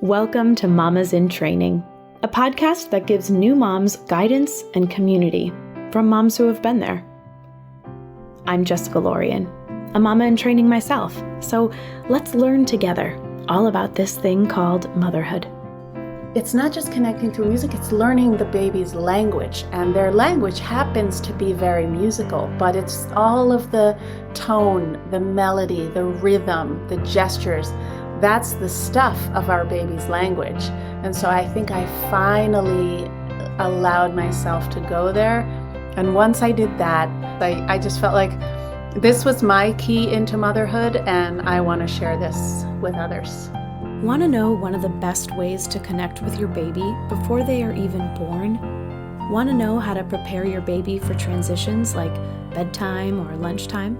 Welcome to Mamas in Training, a podcast that gives new moms guidance and community from moms who have been there. I'm Jessica Lorian, a mama in training myself, so let's learn together all about this thing called motherhood. It's not just connecting through music, it's learning the baby's language. And their language happens to be very musical, but it's all of the tone, the melody, the rhythm, the gestures. That's the stuff of our baby's language. And so I think I finally allowed myself to go there. And once I did that, I just felt like this was my key into motherhood, and I want to share this with others. Want to know one of the best ways to connect with your baby before they are even born? Want to know how to prepare your baby for transitions like bedtime or lunchtime?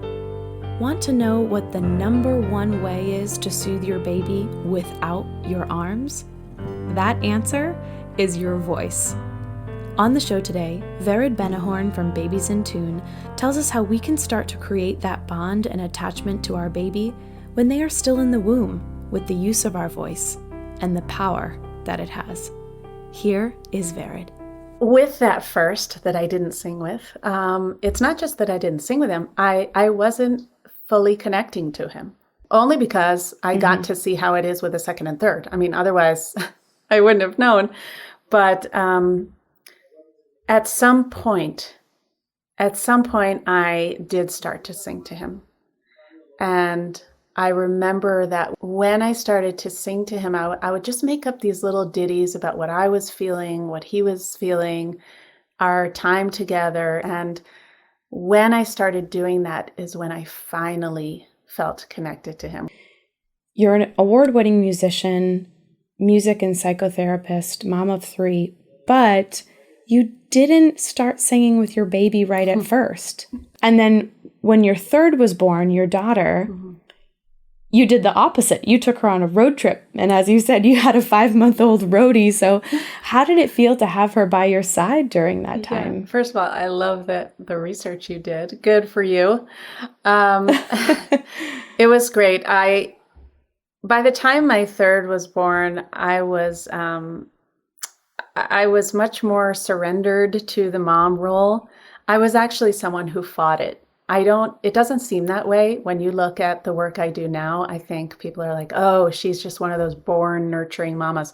Want to know what the number one way is to soothe your baby without your arms? That answer is your voice. On the show today, Vered Benhorin from Babies in Tune tells us how we can start to create that bond and attachment to our baby when they are still in the womb with the use of our voice and the power that it has. Here is Vered. With that first that I didn't sing with, it's not just that I didn't sing with him, I wasn't fully connecting to him, only because I got to see how it is with the second and third. I mean, otherwise I wouldn't have known. But at some point, I did start to sing to him. And I remember that when I started to sing to him, I would just make up these little ditties about what I was feeling, what he was feeling, our time together. And when I started doing that is when I finally felt connected to him. You're an award-winning musician, music and psychotherapist, mom of 3, but you didn't start singing with your baby right at first. And then when your third was born, your daughter, you did the opposite. You took her on a road trip. And as you said, you had a 5-month-old roadie. So how did it feel to have her by your side during that time? Yeah. First of all, I love the research you did. Good for you. It was great. By the time my third was born, I was much more surrendered to the mom role. I was actually someone who fought it. It doesn't seem that way when you look at the work I do now. I think people are like, oh, she's just one of those born nurturing mamas.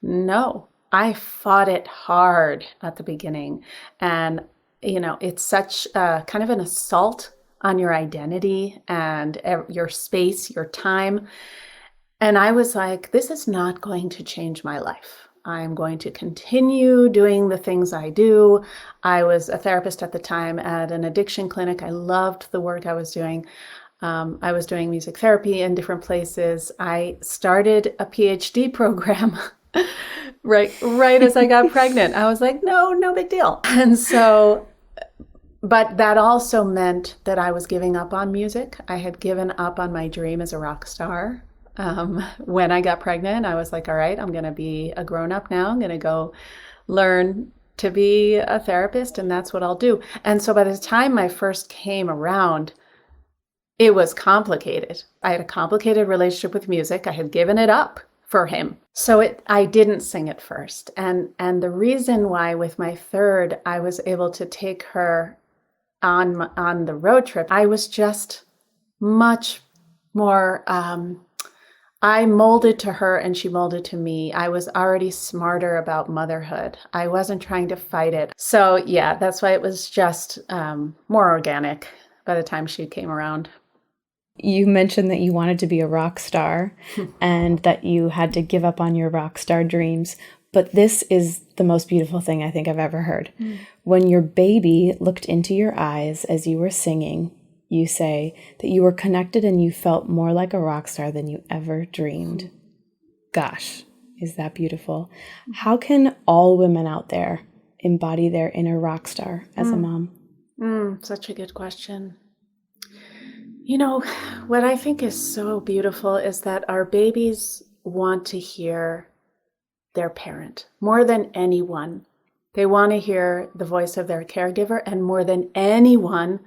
No, I fought it hard at the beginning. And, it's such kind of an assault on your identity and your space, your time. And I was like, this is not going to change my life. I'm going to continue doing the things I do. I was a therapist at the time at an addiction clinic. I loved the work I was doing. I was doing music therapy in different places. I started a PhD program right as I got pregnant. I was like, no big deal. And so, but that also meant that I was giving up on music. I had given up on my dream as a rock star. When I got pregnant, I was like, all right, I'm going to be a grown-up now. I'm going to go learn to be a therapist, and that's what I'll do. And so by the time my first came around, it was complicated. I had a complicated relationship with music. I had given it up for him. So I didn't sing at first. And the reason why with my third, I was able to take her on the road trip, I was just much more... I molded to her and she molded to me. I was already smarter about motherhood. I wasn't trying to fight it. So yeah, that's why it was just more organic by the time she came around. You mentioned that you wanted to be a rock star and that you had to give up on your rock star dreams. But this is the most beautiful thing I think I've ever heard. When your baby looked into your eyes as you were singing, you say that you were connected and you felt more like a rock star than you ever dreamed. Gosh, is that beautiful? How can all women out there embody their inner rock star as a mom? Such a good question. What I think is so beautiful is that our babies want to hear their parent more than anyone. They want to hear the voice of their caregiver, and more than anyone,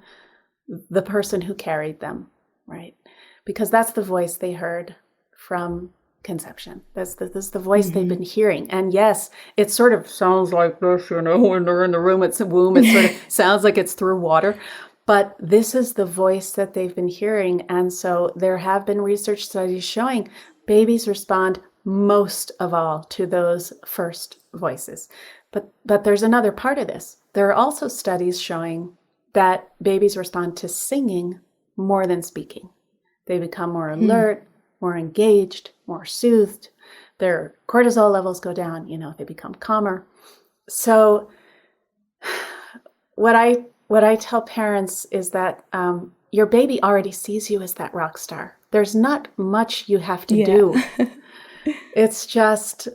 the person who carried them, right? Because that's the voice they heard from conception. This is the voice they've been hearing. And yes, it sort of sounds like this, when they're in the room, it's a womb, it sort of sounds like it's through water. But this is the voice that they've been hearing. And so there have been research studies showing babies respond most of all to those first voices. But there's another part of this. There are also studies showing that babies respond to singing more than speaking. They become more alert, more engaged, more soothed. Their cortisol levels go down, they become calmer. So what I tell parents is that your baby already sees you as that rock star. There's not much you have to do. It's just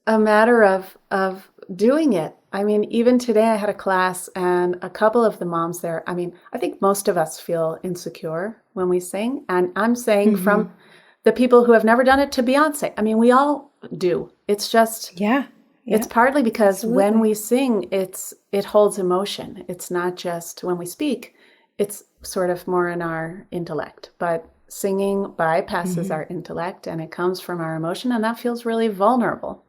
a matter of doing it. I mean, even today I had a class and a couple of the moms there, I think most of us feel insecure when we sing. And I'm saying from the people who have never done it to Beyonce. We all do. It's just, it's partly because when we sing, it holds emotion. It's not just when we speak, it's sort of more in our intellect. But singing bypasses our intellect and it comes from our emotion, and that feels really vulnerable.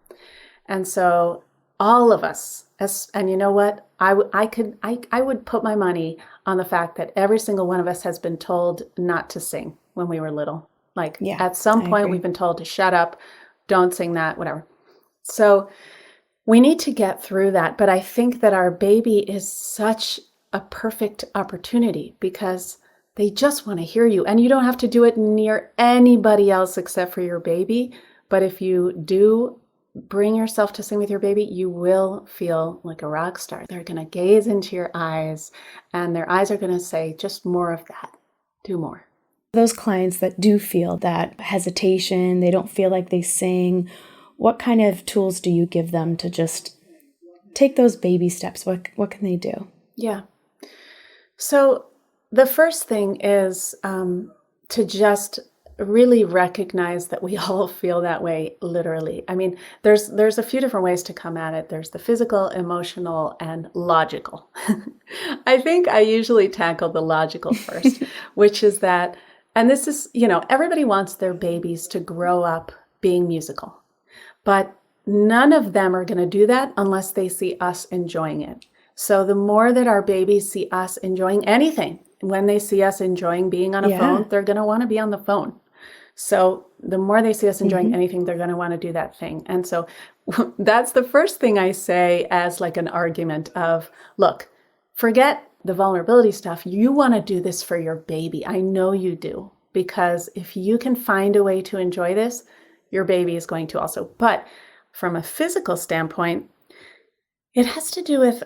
And so all of us, and you know what? I would put my money on the fact that every single one of us has been told not to sing when we were little. At some point we've been told to shut up, don't sing that, whatever. So we need to get through that. But I think that our baby is such a perfect opportunity because they just want to hear you. And you don't have to do it near anybody else except for your baby. But if you do bring yourself to sing with your baby, you will feel like a rock star. They're going to gaze into your eyes and their eyes are going to say, just more of that. Do more. Those clients that do feel that hesitation, they don't feel like they sing, what kind of tools do you give them to just take those baby steps? What can they do? Yeah. So the first thing is to just really recognize that we all feel that way, literally. There's a few different ways to come at it. There's the physical, emotional, and logical. I think I usually tackle the logical first, which is that, and this is, everybody wants their babies to grow up being musical, but none of them are going to do that unless they see us enjoying it. So the more that our babies see us enjoying anything, when they see us enjoying being on a phone, they're going to want to be on the phone. So the more they see us enjoying anything, they're going to want to do that thing. And so that's the first thing I say as like an argument of, look, forget the vulnerability stuff. You want to do this for your baby. I know you do, because if you can find a way to enjoy this, your baby is going to also. But from a physical standpoint, it has to do with,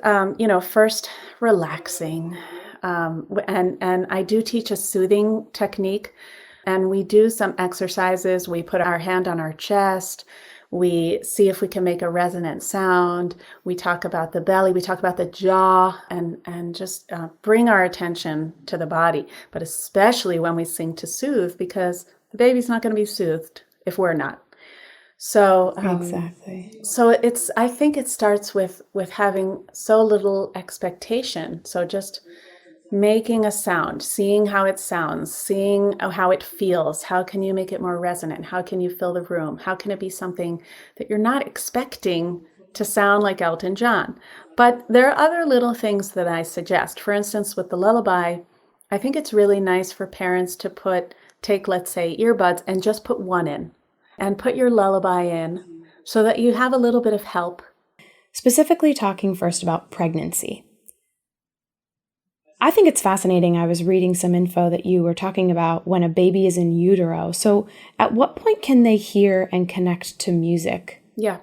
first relaxing. And I do teach a soothing technique, and we do some exercises. We put our hand on our chest. We see if we can make a resonant sound. We talk about the belly. We talk about the jaw, and just bring our attention to the body. But especially when we sing to soothe, because the baby's not going to be soothed if we're not. So Exactly. So I think it starts with having so little expectation. So just making a sound, seeing how it sounds, seeing how it feels. How can you make it more resonant? How can you fill the room? How can it be something that you're not expecting to sound like Elton John? But there are other little things that I suggest. For instance, with the lullaby, I think it's really nice for parents to take, let's say, earbuds and just put one in and put your lullaby in so that you have a little bit of help. Specifically talking first about pregnancy. I think it's fascinating. I was reading some info that you were talking about when a baby is in utero. So at what point can they hear and connect to music? Yeah.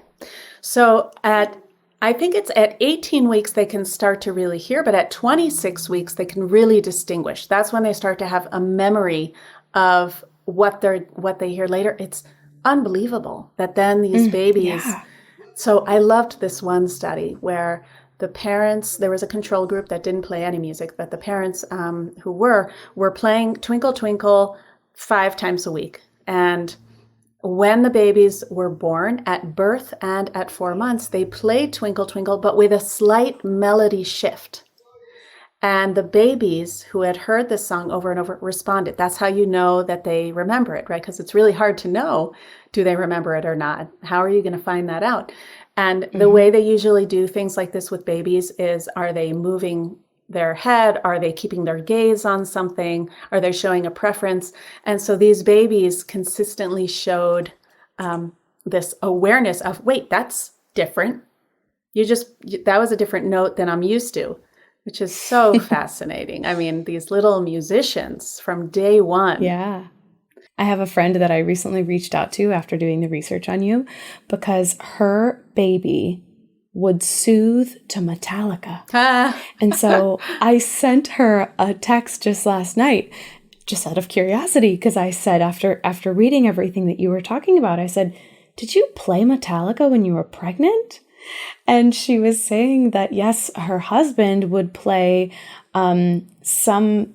So I think it's at 18 weeks they can start to really hear, but at 26 weeks they can really distinguish. That's when they start to have a memory of what they hear later. It's unbelievable that then these babies. Yeah. So I loved this one study where the parents, there was a control group that didn't play any music, but the parents who were playing Twinkle Twinkle 5 times a week. And when the babies were born, at birth and at 4 months, they played Twinkle Twinkle, but with a slight melody shift. And the babies who had heard this song over and over responded. That's how you know that they remember it, right? Because it's really hard to know, do they remember it or not? How are you going to find that out? And the way they usually do things like this with babies is, are they moving their head? Are they keeping their gaze on something? Are they showing a preference? And so these babies consistently showed this awareness of, wait, that's different. That was a different note than I'm used to, which is so fascinating. I mean, these little musicians from day one. Yeah. I have a friend that I recently reached out to after doing the research on you because her baby would soothe to Metallica. And so I sent her a text just last night, just out of curiosity, because I said, after reading everything that you were talking about, I said, did you play Metallica when you were pregnant? And she was saying that, yes, her husband would play some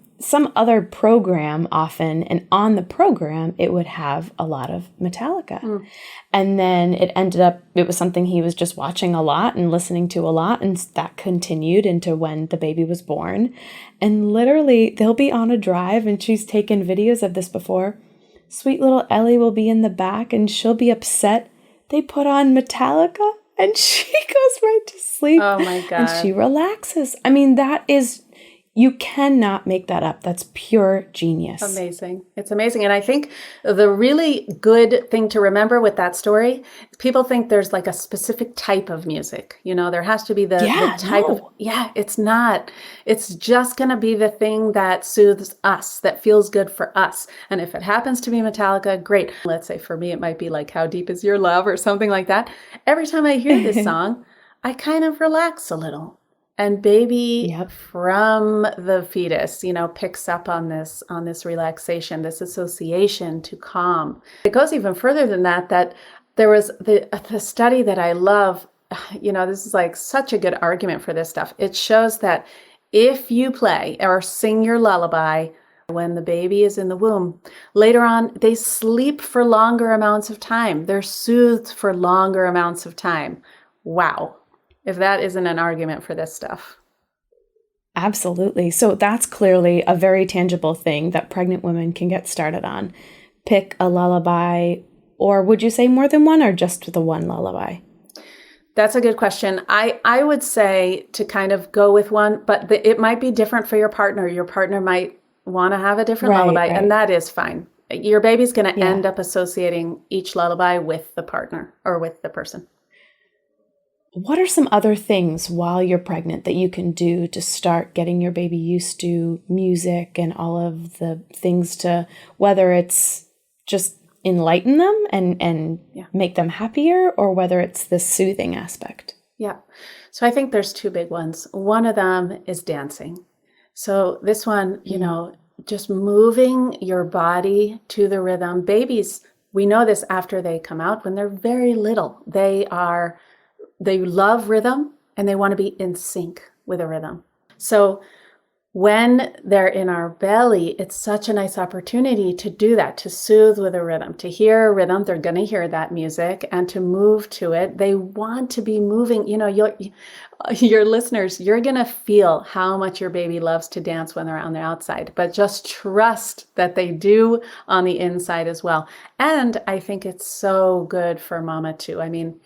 other program often, and on the program, it would have a lot of Metallica. And then it was something he was just watching a lot and listening to a lot, and that continued into when the baby was born. And literally, they'll be on a drive, and she's taken videos of this before. Sweet little Ellie will be in the back, and she'll be upset. They put on Metallica, and she goes right to sleep. Oh my God. And she relaxes. I mean, you cannot make that up. That's pure genius. Amazing. It's amazing. And I think the really good thing to remember with that story, people think there's like a specific type of music. There has to be the type of, it's not. It's just going to be the thing that soothes us, that feels good for us. And if it happens to be Metallica, great. Let's say for me, it might be like How Deep Is Your Love or something like that. Every time I hear this song, I kind of relax a little. And baby from the fetus, picks up on this relaxation, this association to calm. It goes even further than that there was the study that I love, this is like such a good argument for this stuff. It shows that if you play or sing your lullaby when the baby is in the womb, later on, they sleep for longer amounts of time. They're soothed for longer amounts of time. Wow. If that isn't an argument for this stuff. Absolutely. So that's clearly a very tangible thing that pregnant women can get started on. Pick a lullaby, or would you say more than one, or just the one lullaby? That's a good question. I would say to kind of go with one, but it might be different for your partner. Your partner might want to have a different lullaby, and that is fine. Your baby's going to end up associating each lullaby with the partner or with the person. What are some other things while you're pregnant that you can do to start getting your baby used to music and all of the things to, whether it's just enlighten them and make them happier, or whether it's the soothing aspect? Yeah. So I think there's two big ones. One of them is dancing. So this one, just moving your body to the rhythm. Babies, we know this after they come out, when they're very little, they love rhythm and they want to be in sync with a rhythm. So when they're in our belly, it's such a nice opportunity to do that, to soothe with a rhythm, to hear a rhythm. They're going to hear that music and to move to it. They want to be moving. Your listeners, you're going to feel how much your baby loves to dance when they're on the outside, but just trust that they do on the inside as well. And I think it's so good for mama too. I mean,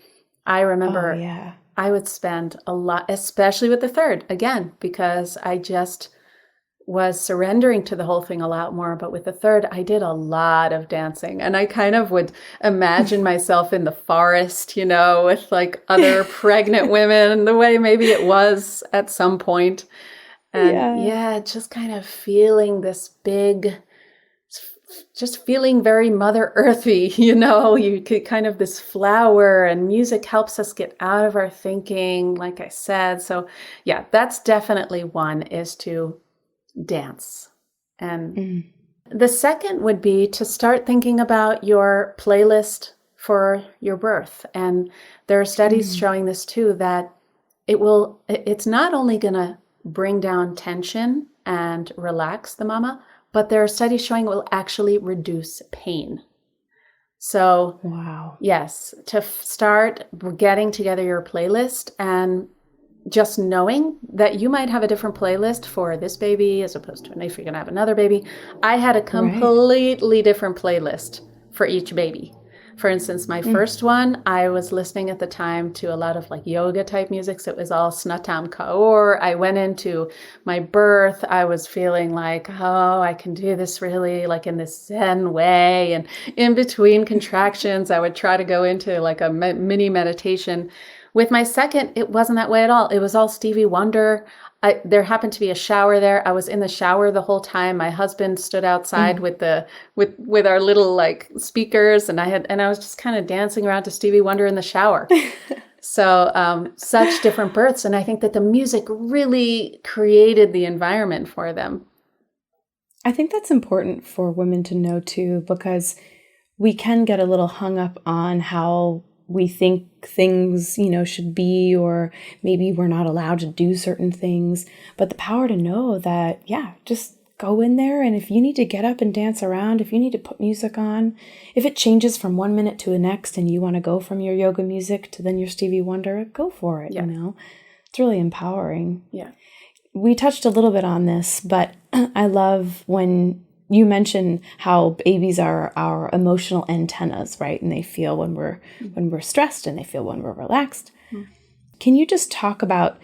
I remember I would spend a lot, especially with the third, again, because I just was surrendering to the whole thing a lot more. But with the third, I did a lot of dancing, and I kind of would imagine myself in the forest, with like other pregnant women, the way maybe it was at some point. And just kind of feeling this big, just feeling very Mother Earthy, you could kind of this flower, and music helps us get out of our thinking, like I said. So that's definitely one, is to dance. And the second would be to start thinking about your playlist for your birth. And there are studies showing this too, that it's not only going to bring down tension and relax the mama, but there are studies showing it will actually reduce pain. So, yes, to start getting together your playlist and just knowing that you might have a different playlist for this baby as opposed to if you're going to have another baby. I had a completely different playlist for each baby. For instance, my first one, I was listening at the time to a lot of like yoga type music. So it was all Snatam Kaur. I went into my birth. I was feeling like, oh, I can do this really like in this Zen way. And in between contractions, I would try to go into like a mini meditation. With my second, it wasn't that way at all. It was all Stevie Wonder. There happened to be a shower there. I was in the shower the whole time. My husband stood outside with our little like speakers, and I was just kind of dancing around to Stevie Wonder in the shower. So such different births, and I think that the music really created the environment for them. I think that's important for women to know too, because we can get a little hung up on how we think things, should be, or maybe we're not allowed to do certain things. But the power to know that, just go in there. And if you need to get up and dance around, if you need to put music on, if it changes from 1 minute to the next and you want to go from your yoga music to then your Stevie Wonder, go for it, It's really empowering. Yeah. We touched a little bit on this, but I love when you mentioned how babies are our emotional antennas, right? And they feel when we're stressed, and they feel when we're relaxed. Can you just talk about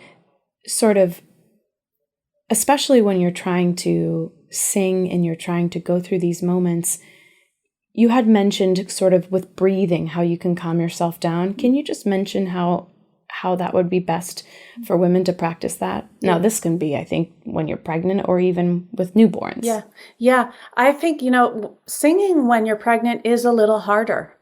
sort of, especially when you're trying to sing and you're trying to go through these moments, you had mentioned sort of with breathing, how you can calm yourself down. Can you just mention how that would be best for women to practice that? Now, this can be, I think, when you're pregnant or even with newborns. Yeah. I think, singing when you're pregnant is a little harder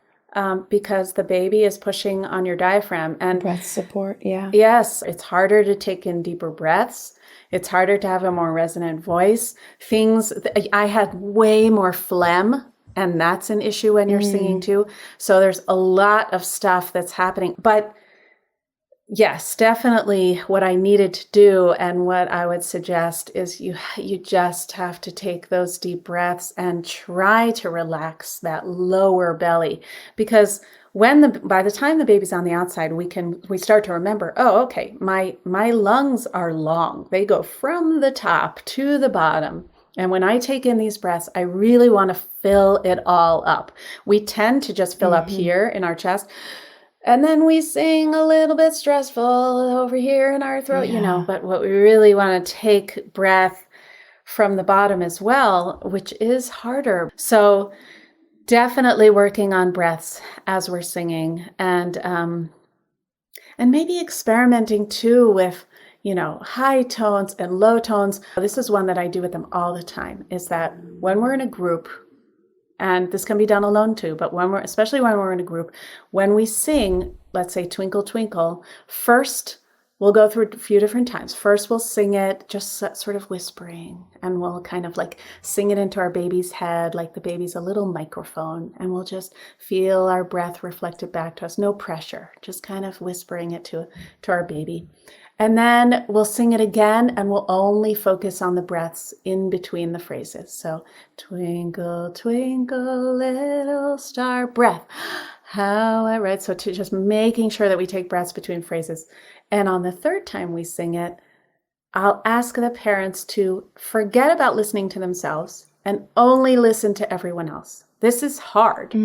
because the baby is pushing on your diaphragm. And breath support, yeah. Yes, it's harder to take in deeper breaths. It's harder to have a more resonant voice. I had way more phlegm, and that's an issue when you're singing too. So there's a lot of stuff that's happening. But yes, definitely what I needed to do and what I would suggest is you just have to take those deep breaths and try to relax that lower belly, because by the time the baby's on the outside, we start to remember, oh, okay, my lungs are long. They go from the top to the bottom. And when I take in these breaths, I really want to fill it all up. We tend to just fill up here in our chest. And then we sing a little bit stressful over here in our throat, but what we really want to take breath from the bottom as well, which is harder. So definitely working on breaths as we're singing, and maybe experimenting too with, high tones and low tones. This is one that I do with them all the time, is that when we're in a group, and this can be done alone too, but especially when we're in a group, when we sing, let's say Twinkle Twinkle, first we'll go through a few different times. First we'll sing it just sort of whispering, and we'll kind of like sing it into our baby's head, like the baby's a little microphone, and we'll just feel our breath reflected back to us. No pressure, just kind of whispering it to our baby. And then we'll sing it again, and we'll only focus on the breaths in between the phrases. So, twinkle, twinkle, little star, breath. How I write. So to just making sure that we take breaths between phrases. And on the third time we sing it, I'll ask the parents to forget about listening to themselves and only listen to everyone else. This is hard,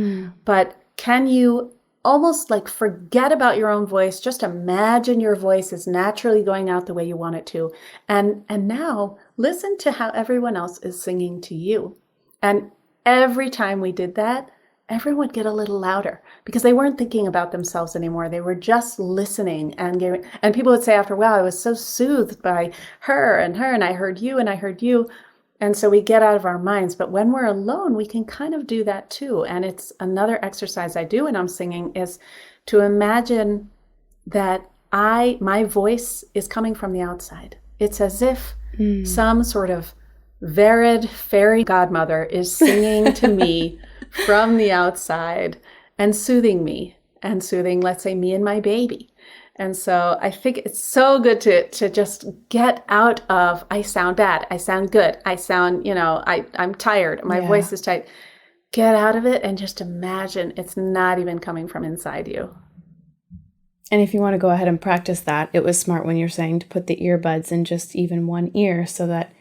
but can you almost like forget about your own voice? Just imagine your voice is naturally going out the way you want it to. And now listen to how everyone else is singing to you. And every time we did that, everyone would get a little louder because they weren't thinking about themselves anymore. They were just listening, and people would say after a while, I was so soothed by her, and I heard you, and I heard you. And so we get out of our minds. But when we're alone, we can kind of do that too. And it's another exercise I do when I'm singing is to imagine that my voice is coming from the outside. It's as if some sort of Vered fairy godmother is singing to me from the outside and soothing me and soothing, let's say, me and my baby. And so I think it's so good to just get out of, I sound bad, I sound good, I sound, I'm tired, my voice is tight. Get out of it and just imagine it's not even coming from inside you. And if you want to go ahead and practice that, it was smart when you're saying to put the earbuds in just even one ear so that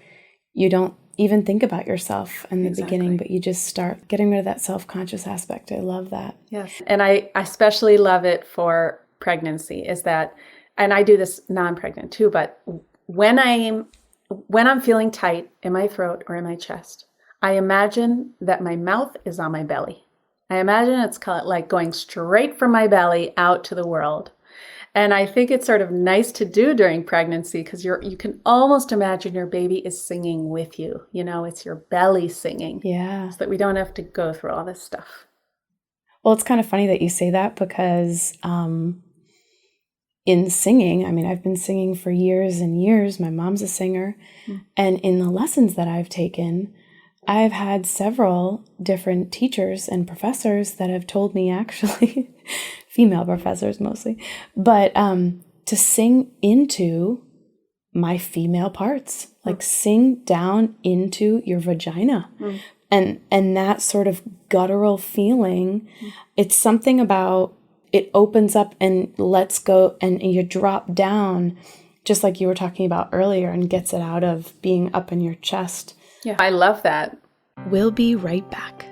you don't even think about yourself in the beginning, but you just start getting rid of that self-conscious aspect. I love that. Yes. And I especially love it for pregnancy is that, and I do this non-pregnant too, but when I'm feeling tight in my throat or in my chest, I imagine that my mouth is on my belly. I imagine it's like going straight from my belly out to the world. And I think it's sort of nice to do during pregnancy because you can almost imagine your baby is singing with you. You know, it's your belly singing. Yeah. So that we don't have to go through all this stuff. Well, it's kind of funny that you say that because in singing, I mean, I've been singing for years and years. My mom's a singer. And in the lessons that I've taken, I've had several different teachers and professors that have told me, actually, female professors mostly, but to sing into my female parts, like sing down into your vagina. And that sort of guttural feeling, it's something about it opens up and lets go and you drop down, just like you were talking about earlier, and gets it out of being up in your chest. Yeah, I love that. We'll be right back.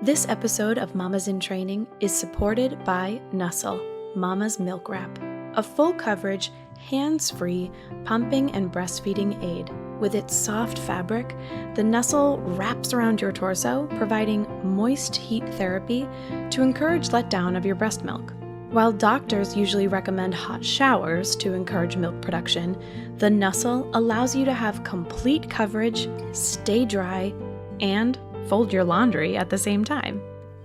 This episode of Mamas in Training is supported by Nuzzle, Mama's Milk Wrap, a full coverage, hands-free pumping and breastfeeding aid. With its soft fabric, the Nuzzle wraps around your torso, providing moist heat therapy to encourage letdown of your breast milk. While doctors usually recommend hot showers to encourage milk production, the Nuzzle allows you to have complete coverage, stay dry, and fold your laundry at the same time.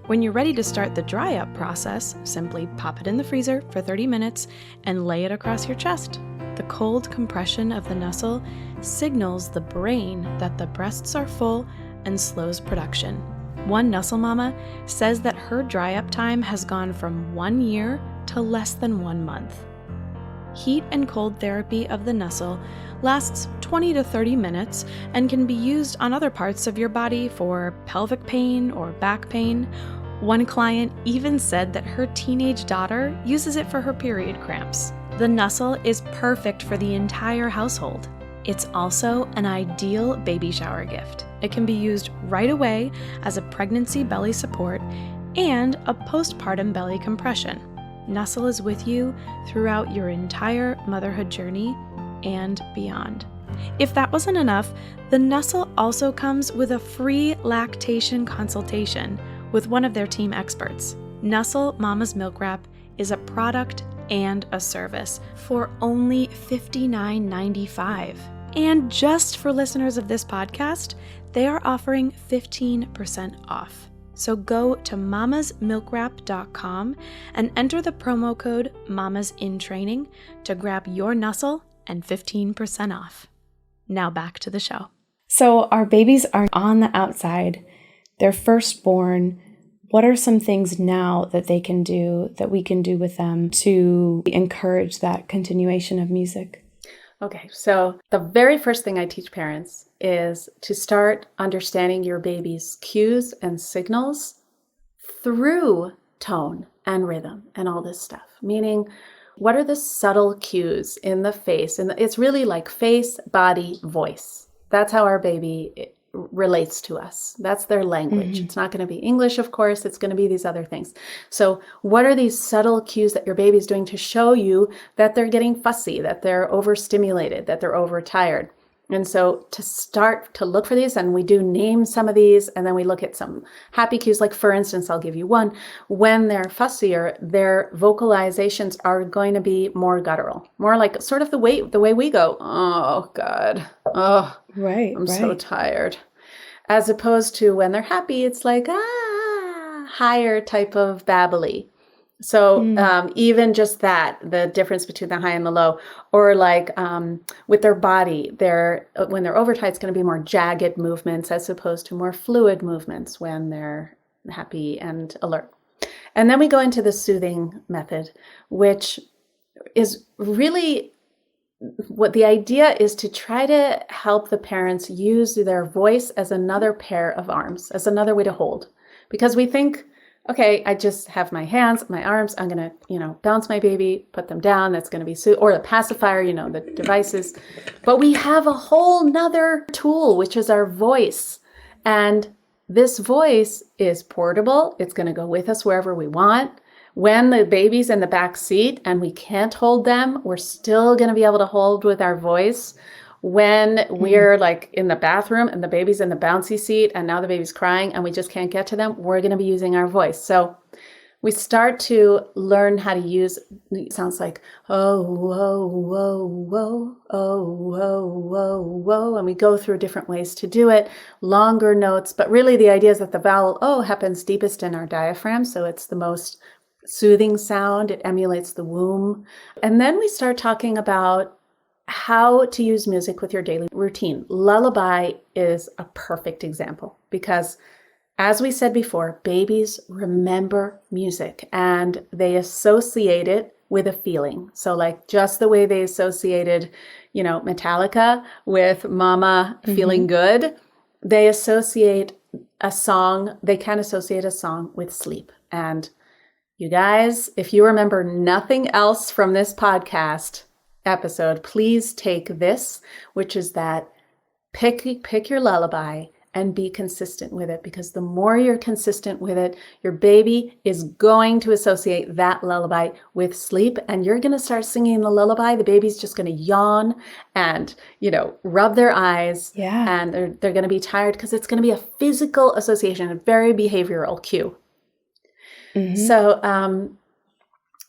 When you're ready to start the dry up process, simply pop it in the freezer for 30 minutes and lay it across your chest. The cold compression of the Nuzzle signals the brain that the breasts are full and slows production. One Nuzzle mama says that her dry up time has gone from 1 year to less than 1 month. Heat and cold therapy of the Nuzzle lasts 20 to 30 minutes and can be used on other parts of your body for pelvic pain or back pain. One client even said that her teenage daughter uses it for her period cramps. The Nuzzle is perfect for the entire household. It's also an ideal baby shower gift. It can be used right away as a pregnancy belly support and a postpartum belly compression. Nuzzle is with you throughout your entire motherhood journey and beyond. If that wasn't enough, the Nuzzle also comes with a free lactation consultation with one of their team experts. Nuzzle Mama's Milk Wrap is a product and a service for only $59.95. And just for listeners of this podcast, they are offering 15% off. So go to mamasmilkwrap.com and enter the promo code MAMASINTRAINING to grab your Nuzzle and 15% off. Now back to the show. So our babies are on the outside. They're firstborn. What are some things now that they can do, that we can do with them to encourage that continuation of music? Okay, so the very first thing I teach parents is to start understanding your baby's cues and signals through tone and rhythm and all this stuff. Meaning, what are the subtle cues in the face? And it's really like face, body, voice. That's how our baby relates to us. That's their language. It's not going to be English, of course. It's going to be these other things. So what are these subtle cues that your baby's doing to show you that they're getting fussy, that they're overstimulated, that they're overtired? And so to start to look for these, and we do name some of these, and then we look at some happy cues. Like, for instance, I'll give you one. When they're fussier, their vocalizations are going to be more guttural, more like sort of the way we go, oh God, oh, I'm so tired. As opposed to when they're happy, it's like, higher type of babbly. So even just that, the difference between the high and the low, or like with their body, when they're overtight, it's going to be more jagged movements as opposed to more fluid movements when they're happy and alert. And then we go into the soothing method, which is really what the idea is, to try to help the parents use their voice as another pair of arms, as another way to hold. Because we think okay, I just have my hands, my arms, I'm going to, bounce my baby, put them down. That's going to be, or the pacifier, the devices. But we have a whole nother tool, which is our voice. And this voice is portable. It's going to go with us wherever we want. When the baby's in the back seat and we can't hold them, we're still going to be able to hold with our voice. When we're like in the bathroom and the baby's in the bouncy seat and now the baby's crying and we just can't get to them, we're going to be using our voice. So we start to learn how to use, it sounds like, oh, whoa, whoa, whoa, oh, whoa, whoa, whoa. And we go through different ways to do it, longer notes. But really the idea is that the vowel O happens deepest in our diaphragm. So it's the most soothing sound. It emulates the womb. And then we start talking about how to use music with your daily routine. Lullaby is a perfect example because, as we said before, babies remember music and they associate it with a feeling. So like just the way they associated, Metallica with mama feeling good, they associate a song, they can associate a song with sleep. And you guys, if you remember nothing else from this podcast episode, please take this, which is that pick your lullaby and be consistent with it, because the more you're consistent with it, your baby is going to associate that lullaby with sleep, and you're going to start singing the lullaby. The baby's just going to yawn and, rub their eyes, and they're going to be tired because it's going to be a physical association, a very behavioral cue. So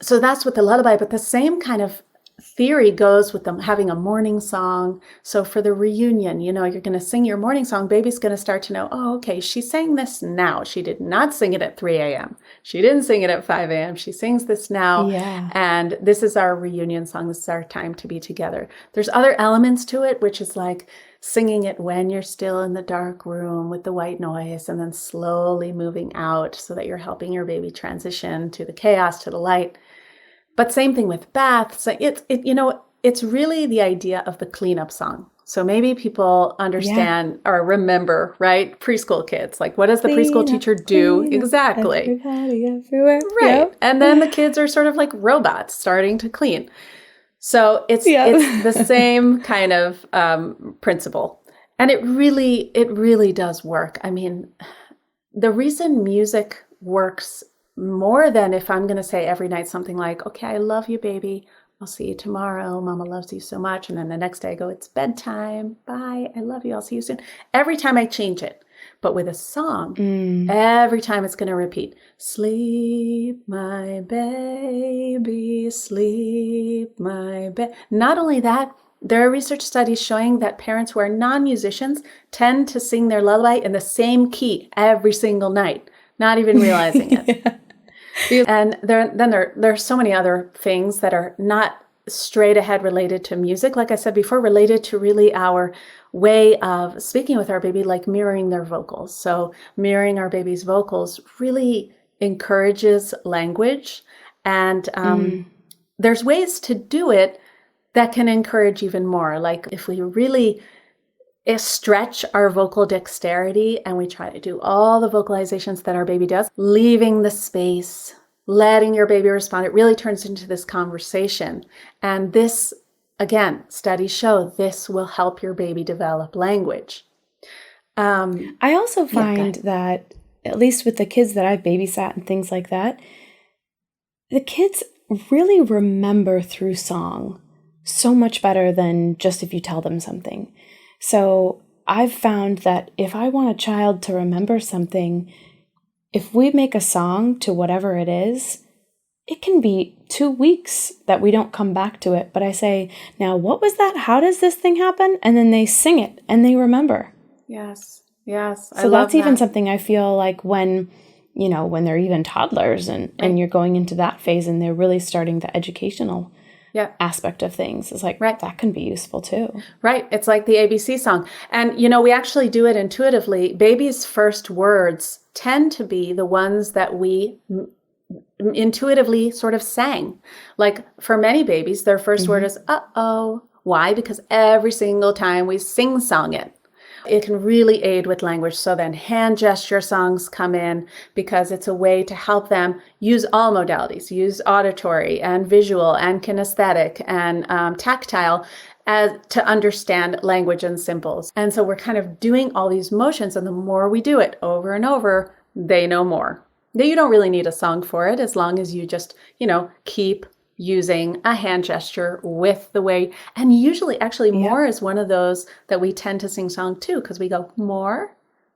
that's with the lullaby, but the same kind of theory goes with them having a morning song. So for the reunion, you're going to sing your morning song. Baby's going to start to know, oh, okay, she sang this now. She did not sing it at 3 a.m. She didn't sing it at 5 a.m. She sings this now. Yeah. And this is our reunion song. This is our time to be together. There's other elements to it, which is like singing it when you're still in the dark room with the white noise and then slowly moving out so that you're helping your baby transition to the chaos, to the light. But same thing with baths. It's really the idea of the cleanup song. So maybe people understand or remember, right? Preschool kids, like what does the preschool teacher do? Exactly. Everybody, everywhere. Right. Yep. And then the kids are sort of like robots starting to clean. So it's the same kind of principle. And it really does work. I mean, the reason music works more than if I'm going to say every night something like, okay, I love you, baby. I'll see you tomorrow. Mama loves you so much. And then the next day I go, it's bedtime. Bye. I love you. I'll see you soon. Every time I change it. But with a song, every time it's going to repeat, sleep, my baby, sleep, my baby. Not only that, there are research studies showing that parents who are non-musicians tend to sing their lullaby in the same key every single night, not even realizing it. And there are so many other things that are not straight ahead related to music, like I said before, related to really our way of speaking with our baby, like mirroring their vocals. So mirroring our baby's vocals really encourages language. And there's ways to do it that can encourage even more. Like if we really stretch our vocal dexterity and we try to do all the vocalizations that our baby does, leaving the space, letting your baby respond, it really turns into this conversation. And this, again, studies show this will help your baby develop language. I also find that, at least with the kids that I've babysat and things like that, the kids really remember through song so much better than just if you tell them something. So I've found that if I want a child to remember something, if we make a song to whatever it is, it can be 2 weeks that we don't come back to it. But I say, now, what was that? How does this thing happen? And then they sing it and they remember. Yes. So that's even something I feel like when they're even toddlers and you're going into that phase and they're really starting the educational aspect of things. It's like, that can be useful too. Right. It's like the ABC song. And, we actually do it intuitively. Babies' first words tend to be the ones that we intuitively sort of sang. Like for many babies, their first word is, uh-oh. Why? Because every single time we sing-song it. It can really aid with language. So then hand gesture songs come in because it's a way to help them use all modalities, use auditory and visual and kinesthetic and tactile as to understand language and symbols. And so we're kind of doing all these motions, and the more we do it over and over, they know more. Now, you don't really need a song for it as long as you just, keep using a hand gesture with the way. And usually, actually, more is one of those that we tend to sing song too, because we go more,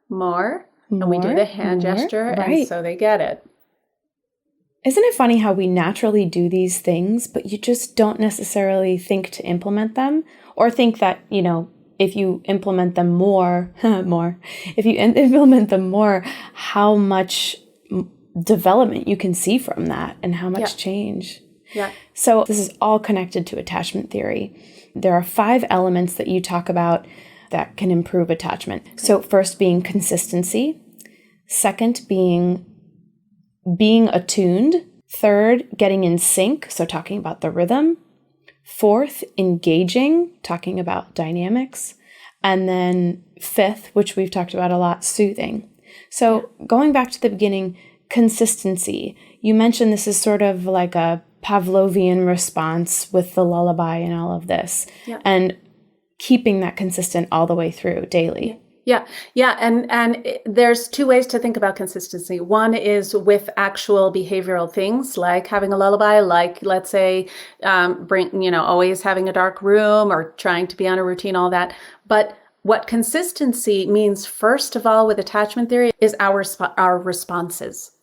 and we do the hand gesture, and so they get it. Isn't it funny how we naturally do these things, but you just don't necessarily think to implement them, or think that, if you implement them if you implement them more, how much development you can see from that and how much change. Yeah. So this is all connected to attachment theory. There are 5 elements that you talk about that can improve attachment. So first being consistency. Second being attuned. Third, getting in sync. So talking about the rhythm. Fourth, engaging, talking about dynamics. And then 5th, which we've talked about a lot, soothing. So going back to the beginning, consistency. You mentioned this is sort of like a Pavlovian response with the lullaby and all of this, and keeping that consistent all the way through daily. Yeah. And there's 2 ways to think about consistency. One is with actual behavioral things like having a lullaby, like let's say, always having a dark room or trying to be on a routine, all that. But what consistency means, first of all, with attachment theory is our responses.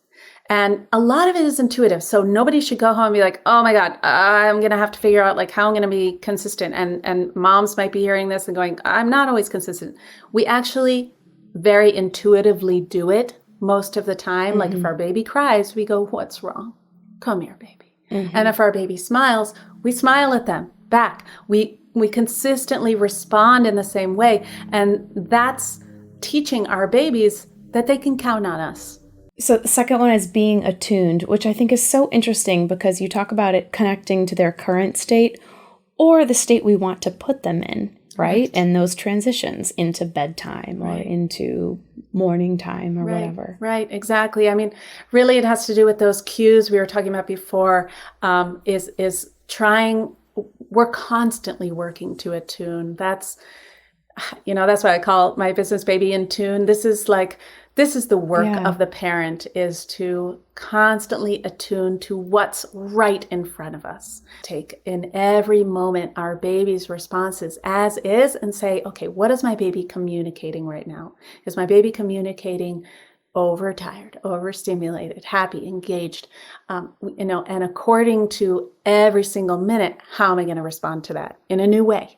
And a lot of it is intuitive. So nobody should go home and be like, oh my God, I'm going to have to figure out how I'm going to be consistent. And moms might be hearing this and going, I'm not always consistent. We actually very intuitively do it most of the time. Like if our baby cries, we go, what's wrong? Come here, baby. And if our baby smiles, we smile at them back. We consistently respond in the same way. And that's teaching our babies that they can count on us. So the second one is being attuned, which I think is so interesting because you talk about it connecting to their current state or the state we want to put them in, right? And those transitions into bedtime or into morning time or whatever. Right, exactly. I mean, really it has to do with those cues we were talking about before, is trying, we're constantly working to attune. That's why I call my business Baby in Tune. This is the work of the parent, is to constantly attune to what's right in front of us. Take in every moment our baby's responses as is and say, okay, what is my baby communicating right now? Is my baby communicating overtired, overstimulated, happy, engaged, and according to every single minute, how am I going to respond to that in a new way?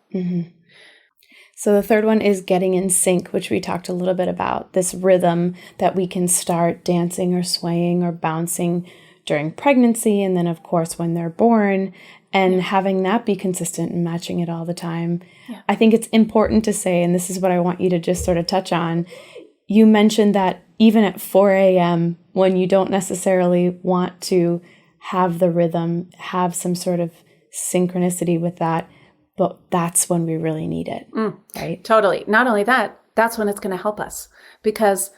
So the third one is getting in sync, which we talked a little bit about, this rhythm that we can start dancing or swaying or bouncing during pregnancy. And then, of course, when they're born, and having that be consistent and matching it all the time. Yeah. I think it's important to say, and this is what I want you to just sort of touch on. You mentioned that even at 4 a.m., when you don't necessarily want to have the rhythm, have some sort of synchronicity with that, but that's when we really need it, right? Totally. Not only that, that's when it's going to help us. Because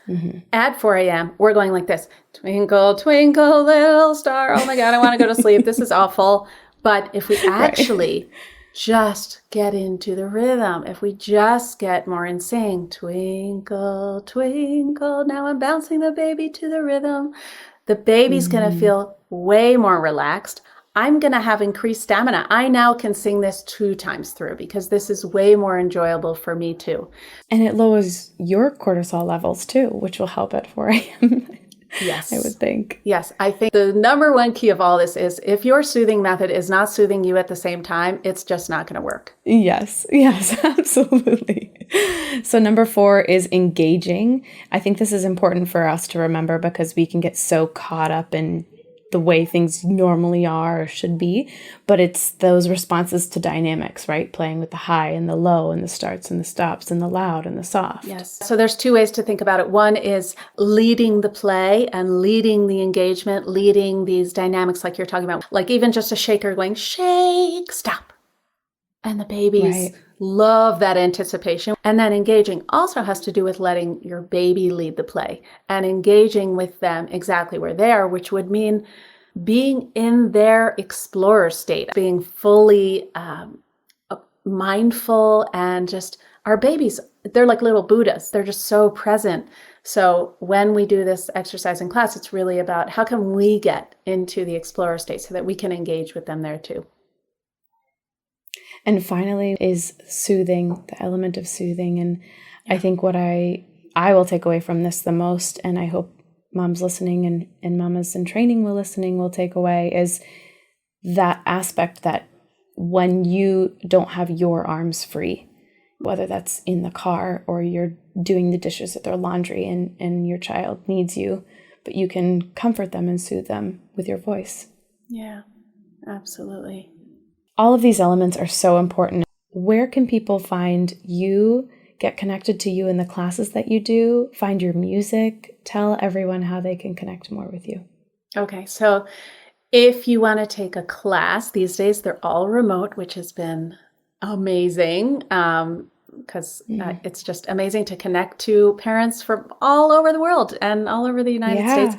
at 4 a.m., we're going like this, twinkle, twinkle, little star. Oh my God, I want to go to sleep. This is awful. But if we actually just get into the rhythm, if we just get more in sync, twinkle, twinkle, now I'm bouncing the baby to the rhythm, the baby's going to feel way more relaxed. I'm going to have increased stamina. I now can sing this 2 times through because this is way more enjoyable for me too. And it lowers your cortisol levels too, which will help at 4 a.m. Yes. I would think. Yes. I think the number one key of all this is if your soothing method is not soothing you at the same time, it's just not going to work. Yes, absolutely. So number 4 is engaging. I think this is important for us to remember because we can get so caught up in the way things normally are or should be, but it's those responses to dynamics, right? Playing with the high and the low and the starts and the stops and the loud and the soft. Yes. So there's 2 ways to think about it. One is leading the play and leading the engagement, leading these dynamics like you're talking about, like even just a shaker going, shake, stop. And the babies Right. love that anticipation. And then engaging also has to do with letting your baby lead the play and engaging with them exactly where they are, which would mean being in their explorer state, being fully mindful, and just our babies, they're like little Buddhas. They're just so present. So when we do this exercise in class, it's really about how can we get into the explorer state so that we can engage with them there too. And finally is soothing, the element of soothing. And I think what I will take away from this the most, and I hope moms listening and mamas in training will take away, is that aspect that when you don't have your arms free, whether that's in the car or you're doing the dishes or their laundry and your child needs you, but you can comfort them and soothe them with your voice. Yeah, absolutely. All of these elements are so important. Where can people find you, get connected to you in the classes that you do, find your music? Tell everyone how they can connect more with you. Okay, so if you want to take a class, these days they're all remote, which has been amazing because it's just amazing to connect to parents from all over the world and all over the United States.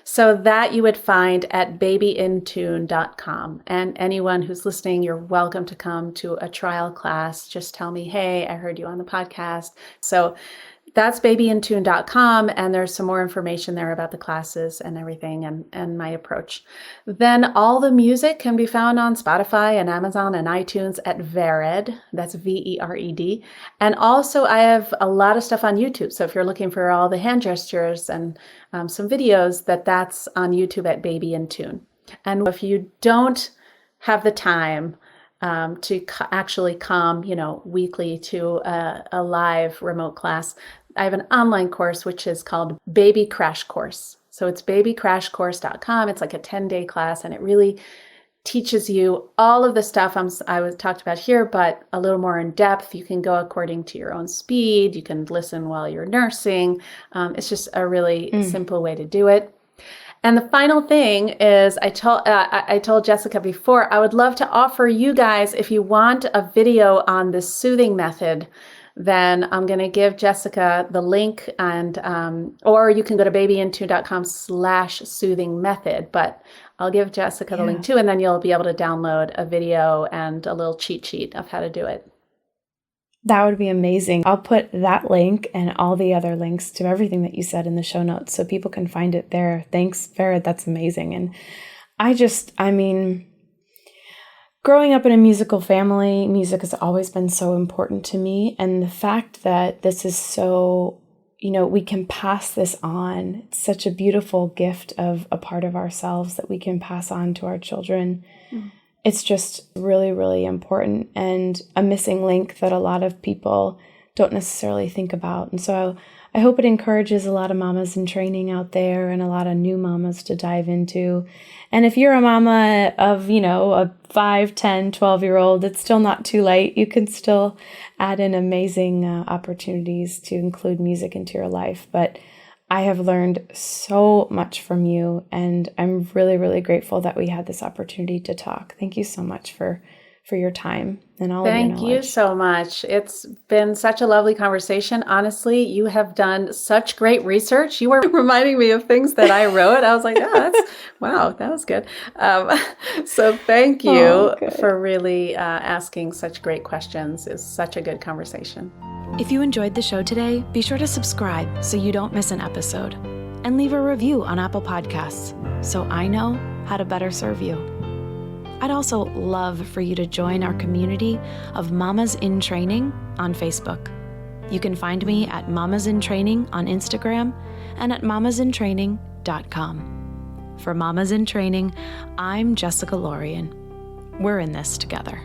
So that you would find at babyintune.com. And anyone who's listening, you're welcome to come to a trial class. Just tell me, hey, I heard you on the podcast. So that's babyintune.com, and there's some more information there about the classes and everything and my approach. Then all the music can be found on Spotify and Amazon and iTunes at Vered. That's Vered. And also I have a lot of stuff on YouTube. So if you're looking for all the hand gestures and some videos, that's on YouTube at Babyintune. And if you don't have the time to actually come, weekly to a live remote class, I have an online course which is called Baby Crash Course. So it's babycrashcourse.com. It's like a 10-day class, and it really teaches you all of the stuff I talked about here, but a little more in depth. You can go according to your own speed. You can listen while you're nursing. It's just a really simple way to do it. And the final thing is, I told Jessica before, I would love to offer you guys, if you want a video on the soothing method, then I'm going to give Jessica the link, and or you can go to babyintune.com/soothing method. But I'll give Jessica the link too, and then you'll be able to download a video and a little cheat sheet of how to do it. That would be amazing. I'll put that link and all the other links to everything that you said in the show notes so people can find it there. Thanks, Vered. That's amazing. And growing up in a musical family, music has always been so important to me. And the fact that this is so, we can pass this on. It's such a beautiful gift of a part of ourselves that we can pass on to our children. It's just really, really important, and a missing link that a lot of people don't necessarily think about. And so I hope it encourages a lot of mamas in training out there and a lot of new mamas to dive into. And if you're a mama of, a 5, 10, 12-year-old, it's still not too late. You can still add in amazing opportunities to include music into your life. But I have learned so much from you, and I'm really, really grateful that we had this opportunity to talk. Thank you so much for your time and all of your knowledge. Thank you so much. It's been such a lovely conversation. Honestly, you have done such great research. You were reminding me of things that I wrote. I was like, wow, that was good. So thank you for really asking such great questions. It's such a good conversation. If you enjoyed the show today, be sure to subscribe so you don't miss an episode, and leave a review on Apple Podcasts so I know how to better serve you. I'd also love for you to join our community of Mamas in Training on Facebook. You can find me at Mamas in Training on Instagram and at mamasintraining.com. For Mamas in Training, I'm Jessica Lorian. We're in this together.